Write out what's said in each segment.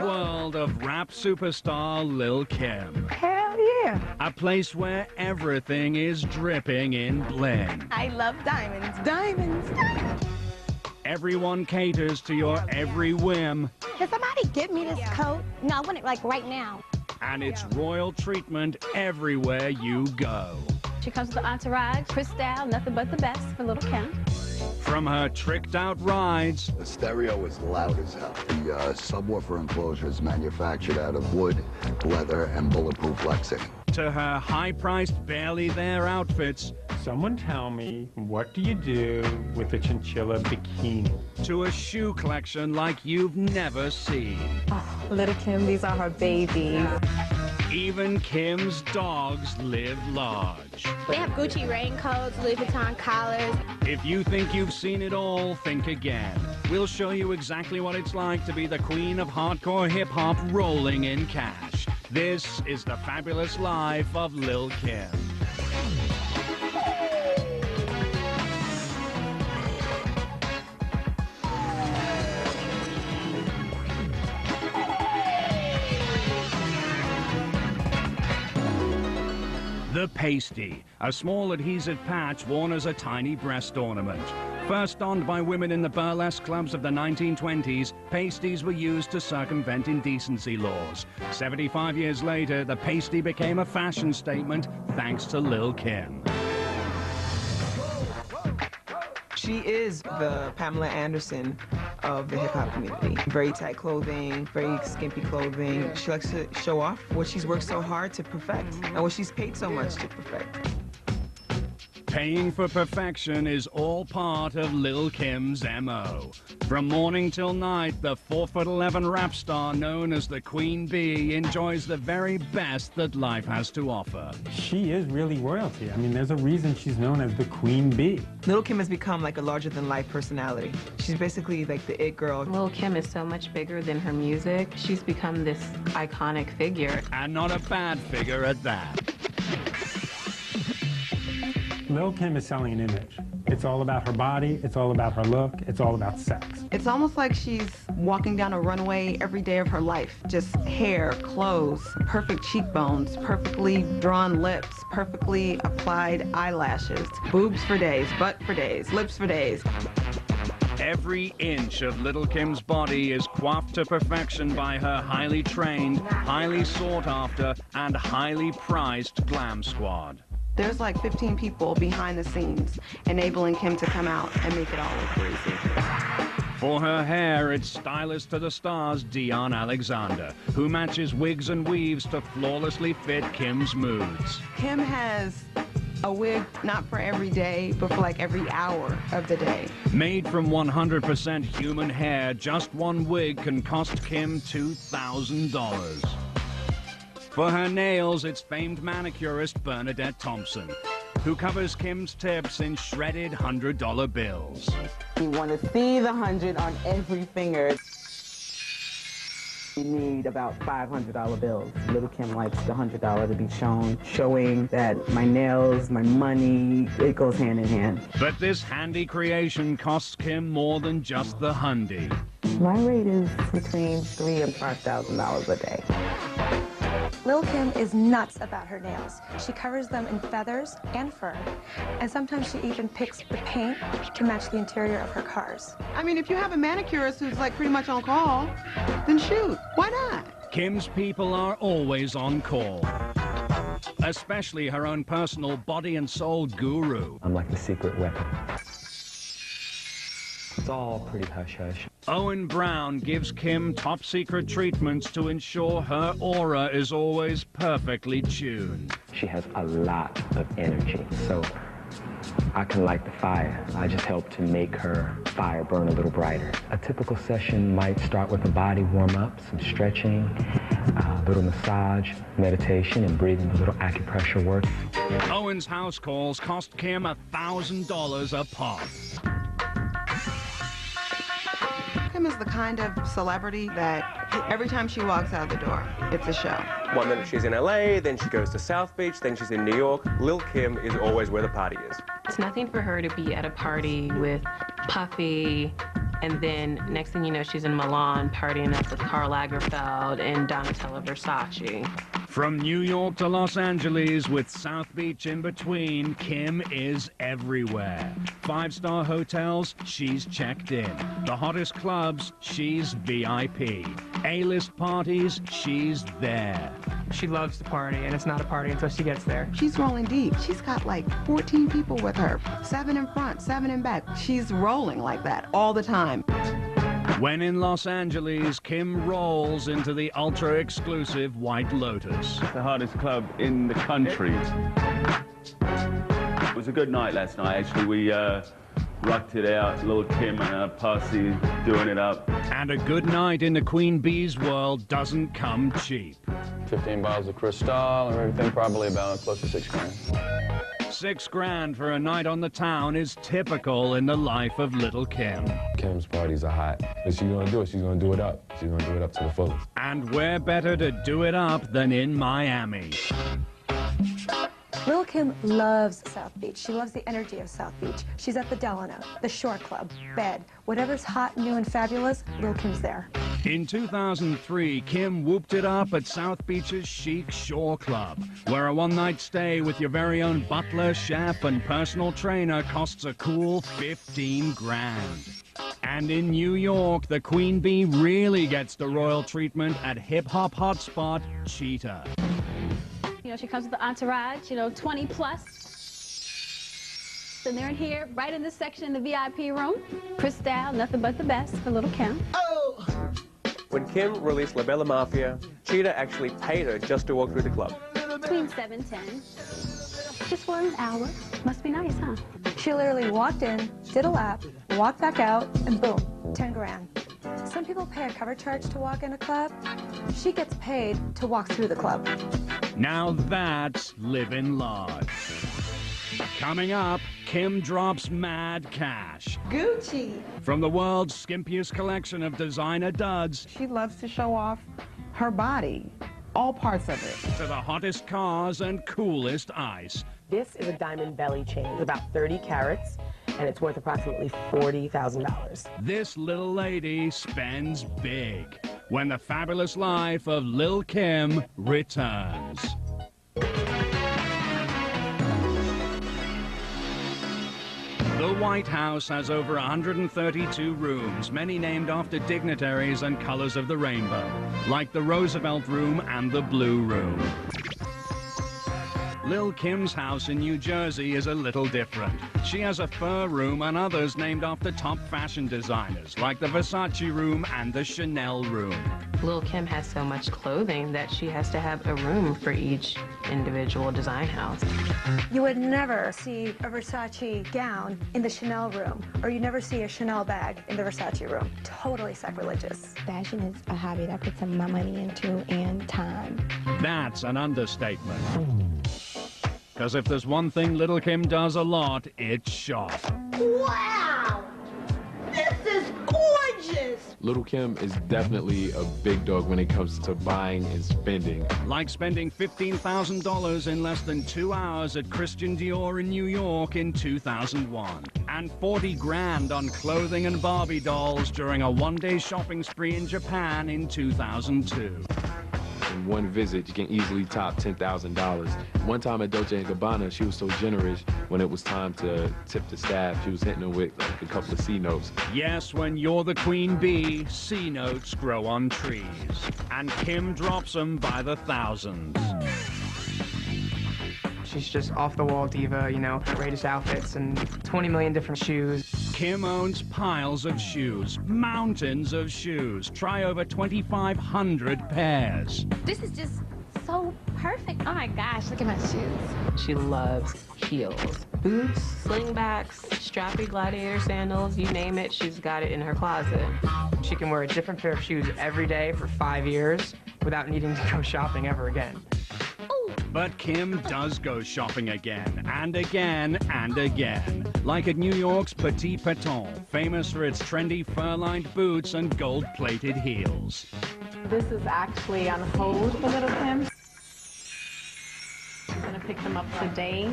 world of rap superstar Lil Kim. Hell yeah. A place where everything is dripping in bling. I love diamonds, diamonds, diamonds. Everyone caters to your every whim. Can somebody give me this coat? No, I want it like right now. And it's royal treatment everywhere you go. She comes with the entourage, Cristal, nothing but the best for Little Kim. From her tricked-out rides. The stereo is loud as hell. The subwoofer enclosure is manufactured out of wood, leather, and bulletproof Lexing. To her high-priced, barely there outfits. Someone tell me, what do you do with a chinchilla bikini? To a shoe collection like you've never seen. Oh, Little Kim, these are her babies. Even Kim's dogs live large. They have Gucci raincoats, Louis Vuitton collars. If you think you've seen it all, think again. We'll show you exactly what it's like to be the queen of hardcore hip-hop rolling in cash. This is the fabulous life of Lil Kim. The pasty, a small adhesive patch worn as a tiny breast ornament. First donned by women in the burlesque clubs of the 1920s, pasties were used to circumvent indecency laws. 75 years later, the pasty became a fashion statement thanks to Lil Kim. She is the Pamela Anderson of the hip-hop community. Very tight clothing, very skimpy clothing. She likes to show off what she's worked so hard to perfect and what she's paid so much to perfect. Paying for perfection is all part of Lil Kim's M.O. From morning till night, the 4'11" rap star known as the Queen Bee enjoys the very best that life has to offer. She is really royalty. I mean, there's a reason she's known as the Queen Bee. Lil Kim has become like a larger-than-life personality. She's basically like the it girl. Lil Kim is so much bigger than her music. She's become this iconic figure. And not a bad figure at that. Lil Kim is selling an image. It's all about her body, it's all about her look, it's all about sex. It's almost like she's walking down a runway every day of her life. Just hair, clothes, perfect cheekbones, perfectly drawn lips, perfectly applied eyelashes, boobs for days, butt for days, lips for days. Every inch of Lil Kim's body is coiffed to perfection by her highly trained, highly sought after, and highly prized glam squad. There's like 15 people behind the scenes enabling Kim to come out and make it all look greasy. For her hair, it's stylist to the stars Dion Alexander, who matches wigs and weaves to flawlessly fit Kim's moods. Kim has a wig not for every day, but for like every hour of the day. Made from 100% human hair, just one wig can cost Kim $2,000. For her nails, it's famed manicurist Bernadette Thompson, who covers Kim's tips in shredded $100 bills. You want to see the 100 on every finger. You need about $500 bills. Little Kim likes the $100 to be shown, showing that my nails, my money, it goes hand in hand. But this handy creation costs Kim more than just the hundy. My rate is between $3,000 and $5,000 a day. Lil Kim is nuts about her nails. She covers them in feathers and fur, and sometimes she even picks the paint to match the interior of her cars. I mean, if you have a manicurist who's like pretty much on call, then shoot, why not? Kim's people are always on call, especially her own personal body and soul guru. I'm like the secret weapon. It's all pretty hush-hush. Owen Brown gives Kim top-secret treatments to ensure her aura is always perfectly tuned. She has a lot of energy, so I can light the fire. I just help to make her fire burn a little brighter. A typical session might start with a body warm-up, some stretching, a little massage, meditation, and breathing, a little acupressure work. Owen's house calls cost Kim $1,000 a pop. Kim is the kind of celebrity that every time she walks out the door, it's a show. One minute she's in LA, then she goes to South Beach, then she's in New York. Lil Kim is always where the party is. It's nothing for her to be at a party with Puffy And then next thing you know, she's in Milan partying up with Karl Lagerfeld and Donatella Versace. From New York to Los Angeles with South Beach in between, Kim is everywhere. 5-star hotels, she's checked in. The hottest clubs, she's VIP. A-list parties, she's there. She loves to party, and it's not a party until she gets there. She's rolling deep. She's got like 14 people with her, 7 in front, 7 in back. She's rolling like that all the time. When in Los Angeles, Kim rolls into the ultra-exclusive White Lotus. The hardest club in the country. It was a good night last night, actually. We rocked it out, Lil' Kim and her posse doing it up. And a good night in the Queen Bee's world doesn't come cheap. 15 bottles of Cristal and everything, probably about close to $6 grand. $6 grand for a night on the town is typical in the life of Lil' Kim. Kim's parties are hot. If she's gonna do it, she's gonna do it up. She's gonna do it up to the fullest. And where better to do it up than in Miami? Lil' Kim loves South Beach. She loves the energy of South Beach. She's at the Delano, the Shore Club, Bed. Whatever's hot, new, and fabulous, Lil' Kim's there. In 2003, Kim whooped it up at South Beach's chic Shore Club, where a one-night stay with your very own butler, chef, and personal trainer costs a cool 15 grand. And in New York, the Queen Bee really gets the royal treatment at hip-hop hotspot Cheetah. You know, she comes with the entourage, you know, 20 plus. And they're in here, right in this section in the VIP room. Cristal, nothing but the best for Lil' Kim. Oh! When Kim released La Bella Mafia, Cheetah actually paid her just to walk through the club. Between 7 and 10. Just for an hour. Must be nice, huh? She literally walked in, did a lap, walked back out, and boom, 10 grand. Some people pay a cover charge to walk in a club. She gets paid to walk through the club. Now that's living large. Coming up, Kim drops mad cash. Gucci. From the world's skimpiest collection of designer duds. She loves to show off her body, all parts of it. To the hottest cars and coolest ice. This is a diamond belly chain. It's about 30 carats, and it's worth approximately $40,000. This little lady spends big when the fabulous life of Lil' Kim returns. The White House has over 132 rooms, many named after dignitaries and colors of the rainbow, like the Roosevelt Room and the Blue Room. Lil' Kim's house in New Jersey is a little different. She has a fur room and others named after top fashion designers, like the Versace Room and the Chanel Room. Lil' Kim has so much clothing that she has to have a room for each individual design house. You would never see a Versace gown in the Chanel room, or you never see a Chanel bag in the Versace room. Totally sacrilegious. Fashion is a hobby that I put some of my money into and time. That's an understatement. Because if there's one thing Lil' Kim does a lot, it's shop. Wow! This is gorgeous! Lil' Kim is definitely a big dog when it comes to buying and spending. Like spending $15,000 in less than 2 hours at Christian Dior in New York in 2001. And 40 grand on clothing and Barbie dolls during a one-day shopping spree in Japan in 2002. In one visit, you can easily top $10,000. One time at Dolce & Gabbana, she was so generous when it was time to tip the staff, she was hitting them with like a couple of C notes. Yes, when you're the Queen Bee, C notes grow on trees. And Kim drops them by the thousands. She's just off-the-wall diva, you know, greatest outfits and 20 million different shoes. Kim owns piles of shoes, mountains of shoes. Try over 2,500 pairs. This is just so perfect. Oh my gosh, look at my shoes. She loves heels. Boots, slingbacks, strappy gladiator sandals, you name it, she's got it in her closet. She can wear a different pair of shoes every day for 5 years without needing to go shopping ever again. But Kim does go shopping again, and again, and again. Like at New York's Petit Paton, famous for its trendy fur-lined boots and gold-plated heels. This is actually on hold for Lil' Kim. pick them up today.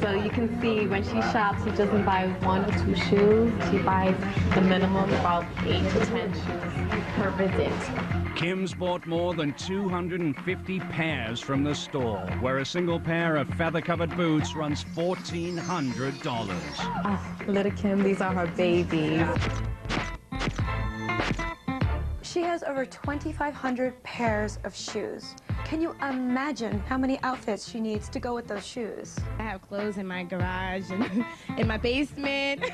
So you can see when she shops, she doesn't buy 1 or 2 shoes. She buys the minimum, about 8 to 10 shoes per visit. Kim's bought more than 250 pairs from the store, where a single pair of feather-covered boots runs $1,400. Oh, little Kim, these are her babies. She has over 2,500 pairs of shoes. Can you imagine how many outfits she needs to go with those shoes? I have clothes in my garage and in my basement.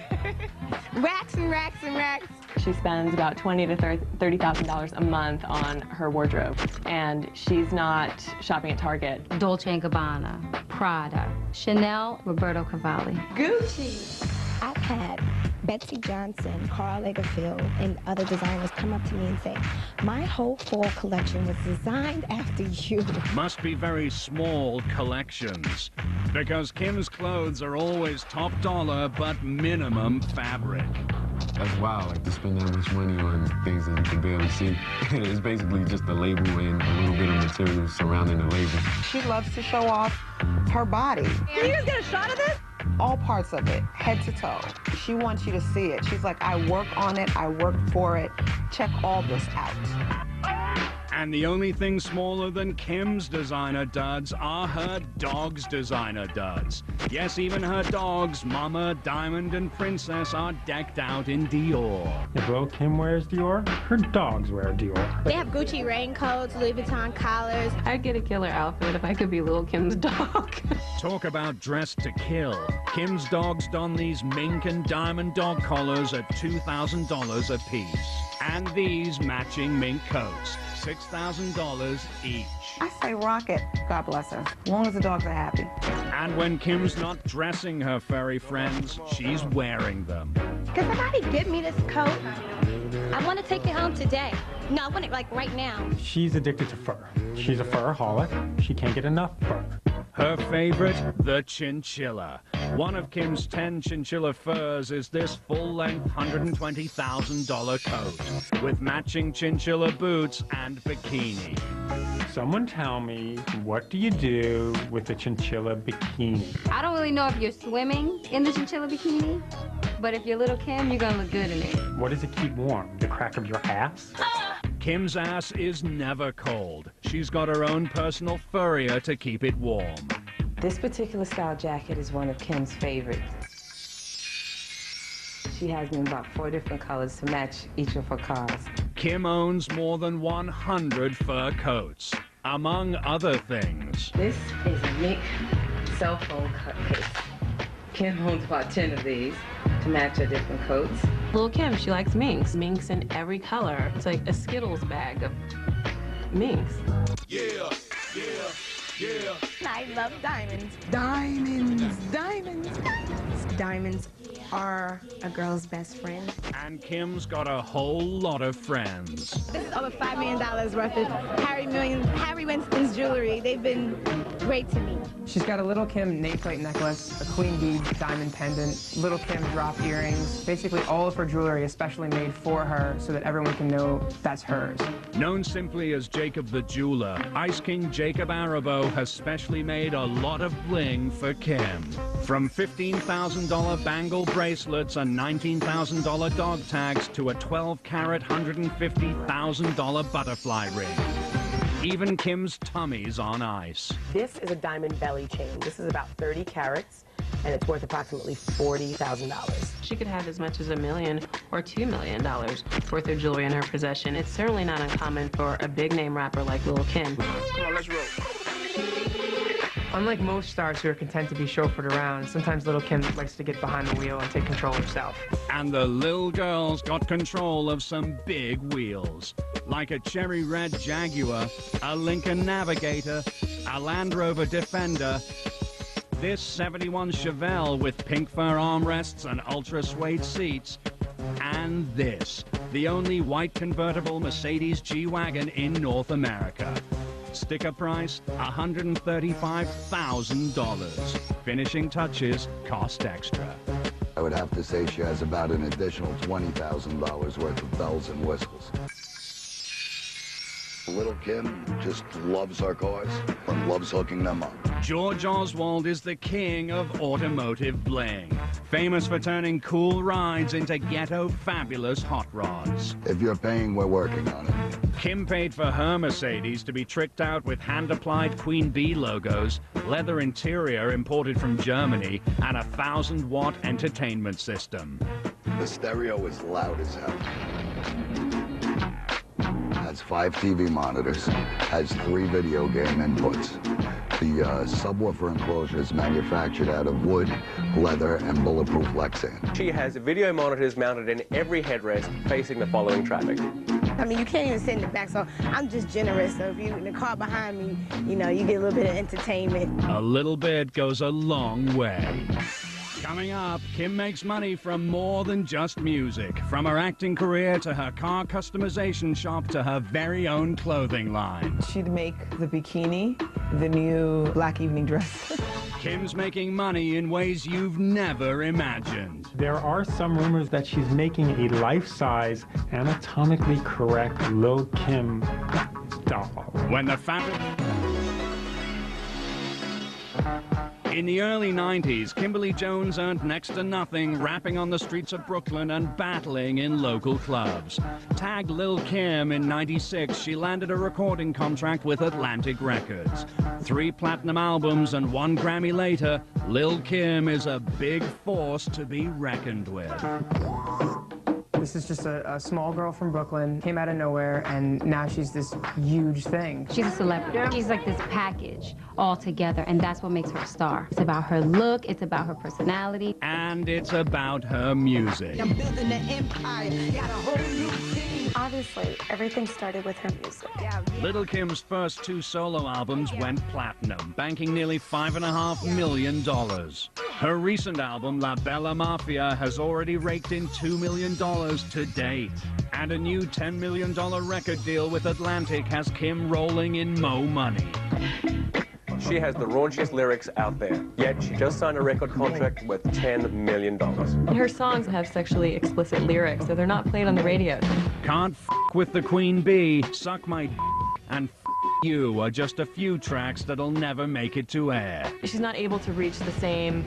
Racks and racks and racks. She spends about $20,000 to $30,000 a month on her wardrobe, and she's not shopping at Target. Dolce & Gabbana, Prada, Chanel, Roberto Cavalli. Gucci. I've had Betsy Johnson, Karl Lagerfeld, and other designers come up to me and say, my whole fall collection was designed after you. Must be very small collections, because Kim's clothes are always top dollar but minimum fabric. That's wild, like to spend that much money on things that you can barely see. It's basically just the label and a little bit of material surrounding the label. She loves to show off her body. Can you just get a shot of this? All parts of it, head to toe. She wants you to see it. She's like, I work on it, I work for it. Check all this out. And the only thing smaller than Kim's designer duds are her dog's designer duds. Yes, even her dogs, Mama, Diamond, and Princess, are decked out in Dior. If Lil Kim wears Dior, her dogs wear Dior. They have Gucci raincoats, Louis Vuitton collars. I'd get a killer outfit if I could be Lil' Kim's dog. Talk about dressed to kill. Kim's dogs don these mink and diamond dog collars at $2,000 a piece. And these matching mink coats, $6,000 each. I say rock it. God bless her. As long as the dogs are happy. And when Kim's not dressing her furry friends, she's wearing them. Can somebody give me this coat? I want to take it home today. No, I want it like right now. She's addicted to fur. She's a furaholic. She can't get enough fur. Her favorite, the chinchilla. One of Kim's 10 chinchilla furs is this full-length $120,000 coat with matching chinchilla boots and bikini. Someone tell me, what do you do with the chinchilla bikini? I don't really know if you're swimming in the chinchilla bikini, but if you're Little Kim, you're gonna look good in it. What does it keep warm? The crack of your ass? Kim's ass is never cold. She's got her own personal furrier to keep it warm. This particular style jacket is one of Kim's favorites. She has them about 4 different colors to match each of her cars. Kim owns more than 100 fur coats, among other things. This is a mink cell phone cut case. Kim owns about 10 of these to match her different coats. Lil' Kim, she likes minks. Minks in every color. It's like a Skittles bag of minks. Yeah, yeah, yeah. I love diamonds. Diamonds, diamonds, diamonds. Diamonds are a girl's best friend. And Kim's got a whole lot of friends. This is over $5 million worth of Harry Winston's jewelry. They've been great to me. She's got a Little Kim nameplate necklace, a queen bee diamond pendant, Little Kim drop earrings, basically all of her jewelry is specially made for her so that everyone can know that's hers. Known simply as Jacob the Jeweler, Ice King Jacob Arabo has specially made a lot of bling for Kim. From $15,000 bangle bracelets and $19,000 dog tags to a 12-carat $150,000 butterfly ring. Even Kim's tummy's on ice. This is a diamond belly chain. This is about 30 carats, and it's worth approximately $40,000. She could have as much as $1 million or $2 million worth of jewelry in her possession. It's certainly not uncommon for a big-name rapper like Lil' Kim. Come on, let's roll. Unlike most stars who are content to be chauffeured around, sometimes Little Kim likes to get behind the wheel and take control herself. And the Lil girl's got control of some big wheels. Like a cherry red Jaguar, a Lincoln Navigator, a Land Rover Defender, this 71 Chevelle with pink fur armrests and ultra suede seats, and this, the only white convertible Mercedes G-Wagon in North America. Sticker price, $135,000. Finishing touches cost extra. I would have to say she has about an additional $20,000 worth of bells and whistles. Little Kim just loves her cars and loves hooking them up. George Oswald is the king of automotive bling, famous for turning cool rides into ghetto fabulous hot rods. If you're paying, we're working on it. Kim paid for her Mercedes to be tricked out with hand-applied Queen Bee logos, leather interior imported from Germany, and a 1,000-watt entertainment system. The stereo is loud as hell. Has 5 TV monitors, has 3 video game inputs. The subwoofer enclosure is manufactured out of wood, leather, and bulletproof Lexan. She has video monitors mounted in every headrest facing the following traffic. I mean, you can't even sit in the back, so I'm just generous. So if you in the car behind me, you know, you get a little bit of entertainment. A little bit goes a long way. Coming up, Kim makes money from more than just music. From her acting career to her car customization shop to her very own clothing line. She'd make the bikini the new black evening dress. Kim's making money in ways you've never imagined. There are some rumors that she's making a life-size, anatomically correct Lil' Kim doll. When the fabric... In the early 90s, Kimberly Jones earned next to nothing rapping on the streets of Brooklyn and battling in local clubs. Tagged Lil' Kim in '96, she landed a recording contract with Atlantic Records. 3 platinum albums and 1 Grammy later, Lil' Kim is a big force to be reckoned with. This is just a small girl from Brooklyn, came out of nowhere, and now she's this huge thing. She's a celebrity. She's like this package all together, and that's what makes her a star. It's about her look, it's about her personality. And it's about her music. I'm building an empire, got a whole new team. Obviously, everything started with her music. Lil' Kim's first 2 solo albums went platinum, banking nearly $5.5 million. Her recent album, La Bella Mafia, has already raked in $2 million to date. And a new $10 million record deal with Atlantic has Kim rolling in mo money. She has the raunchiest lyrics out there, yet she just signed a record contract worth $10 million. And her songs have sexually explicit lyrics, so they're not played on the radio. Can't F with the Queen Bee, Suck My D and F You are just a few tracks that'll never make it to air. She's not able to reach the same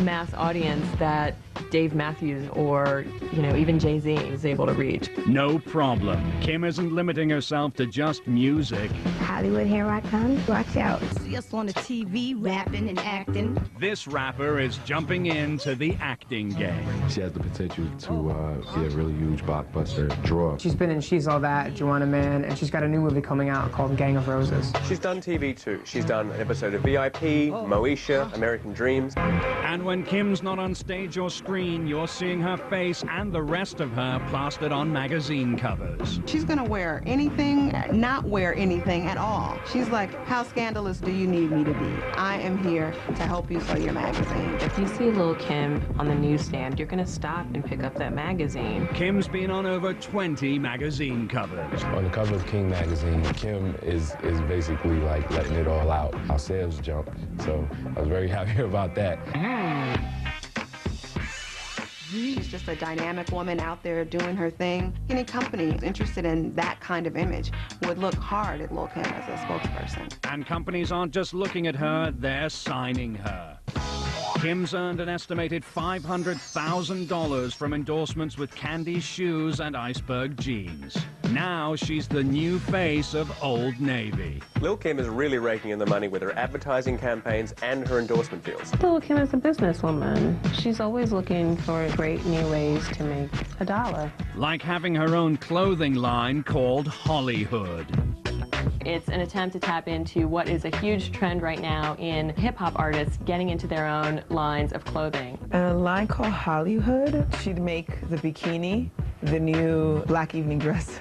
mass audience that Dave Matthews or, you know, even Jay-Z is able to reach. No problem. Kim isn't limiting herself to just music. Hollywood, here I come. Watch out. See us on the TV, rapping and acting. This rapper is jumping into the acting game. She has the potential to be a really huge blockbuster draw. She's been in She's All That, Joanna Man, and she's got a new movie coming out called Gang of Roses. She's done TV too. She's done an episode of VIP, Moesha, American Dreams. And when Kim's not on stage or screen, you're seeing her face and the rest of her plastered on magazine covers. She's gonna wear anything, not wear anything at all. She's like, how scandalous do you need me to be? I am here to help you sell your magazine. If you see Lil' Kim on the newsstand, you're gonna stop and pick up that magazine. Kim's been on over 20 magazine covers. On the cover of King magazine, Kim is basically like letting it all out. Our sales jumped, so I was very happy about that. She's just a dynamic woman out there doing her thing. Any company interested in that kind of image would look hard at Lil' Kim as a spokesperson. And companies aren't just looking at her, they're signing her. Kim's earned an estimated $500,000 from endorsements with Candy's shoes and Iceberg jeans. Now she's the new face of Old Navy. Lil' Kim is really raking in the money with her advertising campaigns and her endorsement deals. Lil' Kim is a businesswoman. She's always looking for great new ways to make a dollar. Like having her own clothing line called Hollyhood. It's an attempt to tap into what is a huge trend right now in hip-hop artists getting into their own lines of clothing. A line called Hollywood. She'd make the bikini the new black evening dress.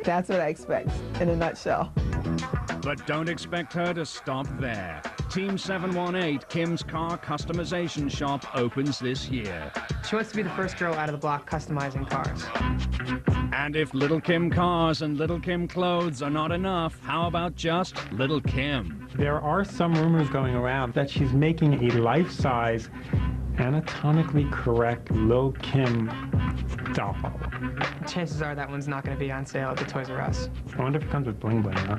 That's what I expect in a nutshell. But don't expect her to stop there. Team 718, Kim's car customization shop, opens this year. She wants to be the first girl out of the block customizing cars. And if Lil' Kim cars and Lil' Kim clothes are not enough, how about just Lil' Kim? There are some rumors going around that she's making a life-size, anatomically correct Lil' Kim doll. Chances are that one's not going to be on sale at the Toys R Us. I wonder if it comes with bling bling, huh?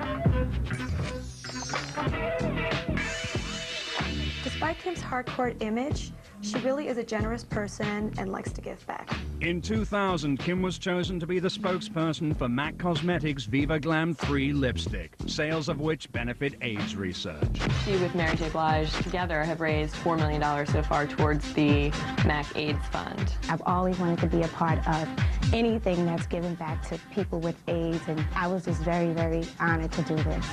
Despite Kim's hardcore image, she really is a generous person and likes to give back. In 2000, Kim was chosen to be the spokesperson for MAC Cosmetics Viva Glam 3 lipstick, sales of which benefit AIDS research. She with Mary J. Blige together have raised $4 million so far towards the MAC AIDS Fund. I've always wanted to be a part of anything that's given back to people with AIDS, and I was just very, very honored to do this.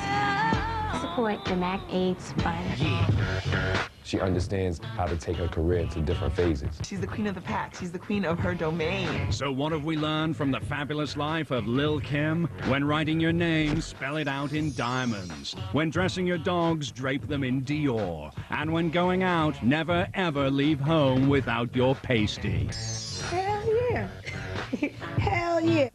Support the MAC AIDS Fund. She understands how to take her career to different phases. She's the queen of the pack. She's the queen of her domain. So what have we learned from the fabulous life of Lil Kim? When writing your name, spell it out in diamonds. When dressing your dogs, drape them in Dior. And when going out, never ever leave home without your pasty. Hell yeah. Hell yeah.